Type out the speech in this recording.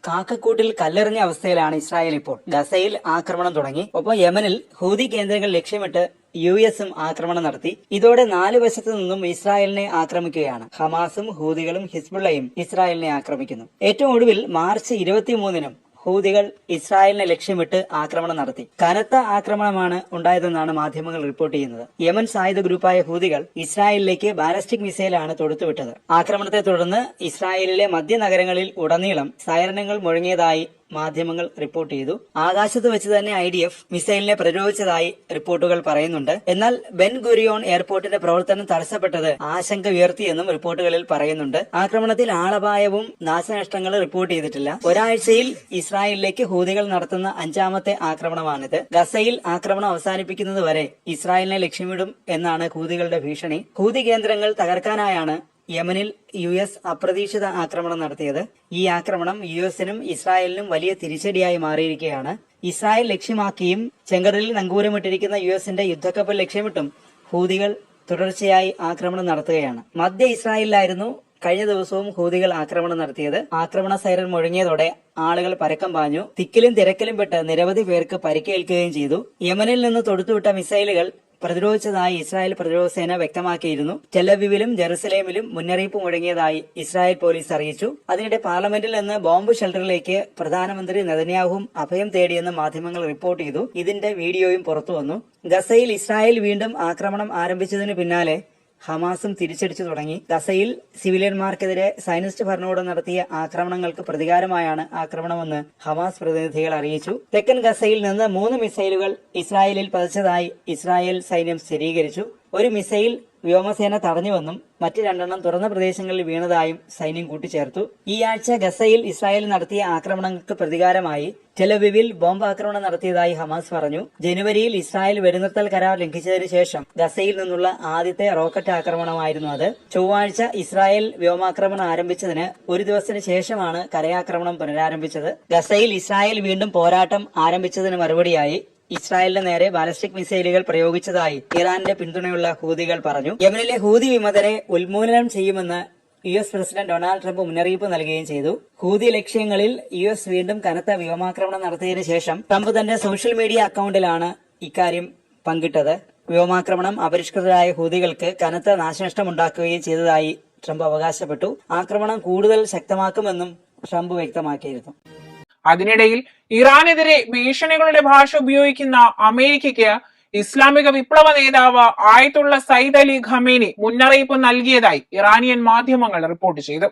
കാക്കക്കൂട്ടിൽ കല്ലെറിഞ്ഞ അവസ്ഥയിലാണ് ഇസ്രായേൽ ഇപ്പോൾ. ഗസയിൽ ആക്രമണം തുടങ്ങി. ഒപ്പം യമനിൽ ഹൂതി കേന്ദ്രങ്ങൾ ലക്ഷ്യമിട്ട് യുഎസും ആക്രമണം നടത്തി. ഇതോടെ 4 വശത്തു നിന്നും ഇസ്രായേലിനെ ആക്രമിക്കുകയാണ്. ഹമാസും ഹൂതികളും ഹിസ്ബുള്ളയും ഇസ്രായേലിനെ ആക്രമിക്കുന്നു. ഏറ്റവും ഒടുവിൽ മാർച്ച് 23-നും ഹൂതികൾ ഇസ്രായേലിനെ ലക്ഷ്യമിട്ട് ആക്രമണം നടത്തി. കനത്ത ആക്രമണമാണ് ഉണ്ടായതെന്നാണ് മാധ്യമങ്ങൾ റിപ്പോർട്ട് ചെയ്യുന്നത്. യമൻ സായുധ ഗ്രൂപ്പായ ഹൂതികൾ ഇസ്രായേലിലേക്ക് ബാലിസ്റ്റിക് മിസൈലാണ് തൊടുത്തുവിട്ടത്. ആക്രമണത്തെ തുടർന്ന് ഇസ്രായേലിലെ മധ്യനഗരങ്ങളിൽ ഉടനീളം സൈറനുകൾ മുഴങ്ങിയതായി മാധ്യമങ്ങൾ റിപ്പോർട്ട് ചെയ്തു. ആകാശത്ത് വെച്ച് തന്നെ IDF മിസൈലിനെ പ്രതിരോധിച്ചതായി റിപ്പോർട്ടുകൾ പറയുന്നുണ്ട്. എന്നാൽ ബെൻ ഗുരിയോൺ എയർപോർട്ടിന്റെ പ്രവർത്തനം തടസ്സപ്പെട്ടത് ആശങ്ക ഉയർത്തിയെന്നും റിപ്പോർട്ടുകളിൽ പറയുന്നുണ്ട്. ആക്രമണത്തിൽ ആളപായവും നാശനഷ്ടങ്ങളും റിപ്പോർട്ട് ചെയ്തിട്ടില്ല. ഒരാഴ്ചയിൽ ഇസ്രായേലിലേക്ക് ഹൂതികൾ നടത്തുന്ന 5ാമത്തെ ആക്രമണമാണിത്. ഗസയിൽ ആക്രമണം അവസാനിപ്പിക്കുന്നത് വരെ ഇസ്രായേലിനെ ലക്ഷ്യമിടും എന്നാണ് ഹൂതികളുടെ ഭീഷണി. ഹൂതി കേന്ദ്രങ്ങൾ തകർക്കാനായാണ് യമനിൽ US അപ്രതീക്ഷിത ആക്രമണം നടത്തിയത്. ഈ ആക്രമണം US-നും ഇസ്രായേലിനും വലിയ തിരിച്ചടിയായി മാറിയിരിക്കുകയാണ്. ഇസ്രായേൽ ലക്ഷ്യമാക്കിയും ചെങ്കടലിൽ നങ്കൂരമിട്ടിരിക്കുന്ന US-ന്റെ യുദ്ധക്കപ്പൽ ലക്ഷ്യമിട്ടും ഹൂതികൾ തുടർച്ചയായി ആക്രമണം നടത്തുകയാണ്. മധ്യ ഇസ്രായേലിലായിരുന്നു കഴിഞ്ഞ ദിവസവും ഹൂതികൾ ആക്രമണം നടത്തിയത്. ആക്രമണ സൈറൻ മുഴങ്ങിയതോടെ ആളുകൾ പരക്കം പാഞ്ഞു. തിക്കിലും തിരക്കിലും പെട്ട് നിരവധി പേർക്ക് പരിക്കേൽക്കുകയും ചെയ്തു. യമനിൽ നിന്ന് തൊടുത്തുവിട്ട മിസൈലുകൾ പ്രതിരോധിച്ചതായി ഇസ്രായേൽ പ്രതിരോധ സേന വ്യക്തമാക്കിയിരുന്നു. ടെലവിവിലും ജെറുസലേമിലും മുന്നറിയിപ്പ് മുഴങ്ങിയതായി ഇസ്രായേൽ പോലീസ് അറിയിച്ചു. അതിനിടെ പാർലമെന്റിൽ നിന്ന് ബോംബ് ഷെൽട്ടറിലേക്ക് പ്രധാനമന്ത്രി നെതന്യാഹുവും അഭയം തേടിയെന്ന് മാധ്യമങ്ങൾ റിപ്പോർട്ട് ചെയ്തു. ഇതിന്റെ വീഡിയോയും പുറത്തുവന്നു. ഗസയിൽ ഇസ്രായേൽ വീണ്ടും ആക്രമണം ആരംഭിച്ചതിനു പിന്നാലെ ഹമാസും തിരിച്ചടിച്ചു തുടങ്ങി. ഗസയിൽ സിവിലിയന്മാർക്കെതിരെ സൈനിസ്റ്റ് ഭരണകൂടം നടത്തിയ ആക്രമണങ്ങൾക്ക് പ്രതികാരമായാണ് ആക്രമണമെന്ന് ഹമാസ് പ്രതിനിധികൾ അറിയിച്ചു. തെക്കൻ ഗസയിൽ നിന്ന് 3 മിസൈലുകൾ ഇസ്രായേലിൽ പതിച്ചതായി ഇസ്രായേൽ സൈന്യം സ്ഥിരീകരിച്ചു. ഒരു മിസൈൽ വ്യോമസേന തടഞ്ഞുവെന്നും മറ്റ് 2 തുറന്ന പ്രദേശങ്ങളിൽ വീണതായും സൈന്യം കൂട്ടിച്ചേർത്തു. ഈ ആഴ്ച ഗസയിൽ ഇസ്രായേൽ നടത്തിയ ആക്രമണങ്ങൾക്ക് പ്രതികാരമായി ടെലവിവിൽ ബോംബ് ആക്രമണം നടത്തിയതായി ഹമാസ് പറഞ്ഞു. ജനുവരിയിൽ ഇസ്രായേൽ വെടിനിർത്തൽ കരാർ ലംഘിച്ചതിനു ശേഷം ഗസയിൽ നിന്നുള്ള ആദ്യത്തെ റോക്കറ്റ് ആക്രമണമായിരുന്നു അത്. ചൊവ്വാഴ്ച ഇസ്രായേൽ വ്യോമാക്രമണം ആരംഭിച്ചതിന് ഒരു ദിവസത്തിന് ശേഷമാണ് കരയാക്രമണം പുനരാരംഭിച്ചത്. ഗസയിൽ ഇസ്രായേൽ വീണ്ടും പോരാട്ടം ആരംഭിച്ചതിന് മറുപടിയായി ഇസ്രായേലിന് നേരെ ബാലിസ്റ്റിക് മിസൈലുകൾ പ്രയോഗിച്ചതായി ഇറാന്റെ പിന്തുണയുള്ള ഹൂതികൾ പറഞ്ഞു. യമനിലെ ഹൂതി വിമതരെ ഉന്മൂലനം ചെയ്യുമെന്ന് US പ്രസിഡന്റ് ഡൊണാൾഡ് ട്രംപ് മുന്നറിയിപ്പ് നൽകുകയും ചെയ്തു. ഹൂതി ലക്ഷ്യങ്ങളിൽ US വീണ്ടും കനത്ത വ്യോമാക്രമണം നടത്തിയതിനു ശേഷം ട്രംപ് തന്റെ സോഷ്യൽ മീഡിയ അക്കൌണ്ടിലാണ് ഇക്കാര്യം പങ്കിട്ടത്. വ്യോമാക്രമണം അപരിഷ്കൃതരായ ഹൂതികൾക്ക് കനത്ത നാശനഷ്ടമുണ്ടാക്കുകയും ചെയ്തതായി ട്രംപ് അവകാശപ്പെട്ടു. ആക്രമണം കൂടുതൽ ശക്തമാക്കുമെന്നും ട്രംപ് വ്യക്തമാക്കിയിരുന്നു. അതിനിടയിൽ ഇറാനെതിരെ ഭീഷണികളുടെ ഭാഷ ഉപയോഗിക്കുന്ന അമേരിക്കയ്ക്ക് ഇസ്ലാമിക വിപ്ലവ നേതാവ് ആയത്തുള്ള സയ്യിദ് അലി ഖമേനി മുന്നറിയിപ്പ് നൽകിയതായി ഇറാനിയൻ മാധ്യമങ്ങൾ റിപ്പോർട്ട് ചെയ്തു.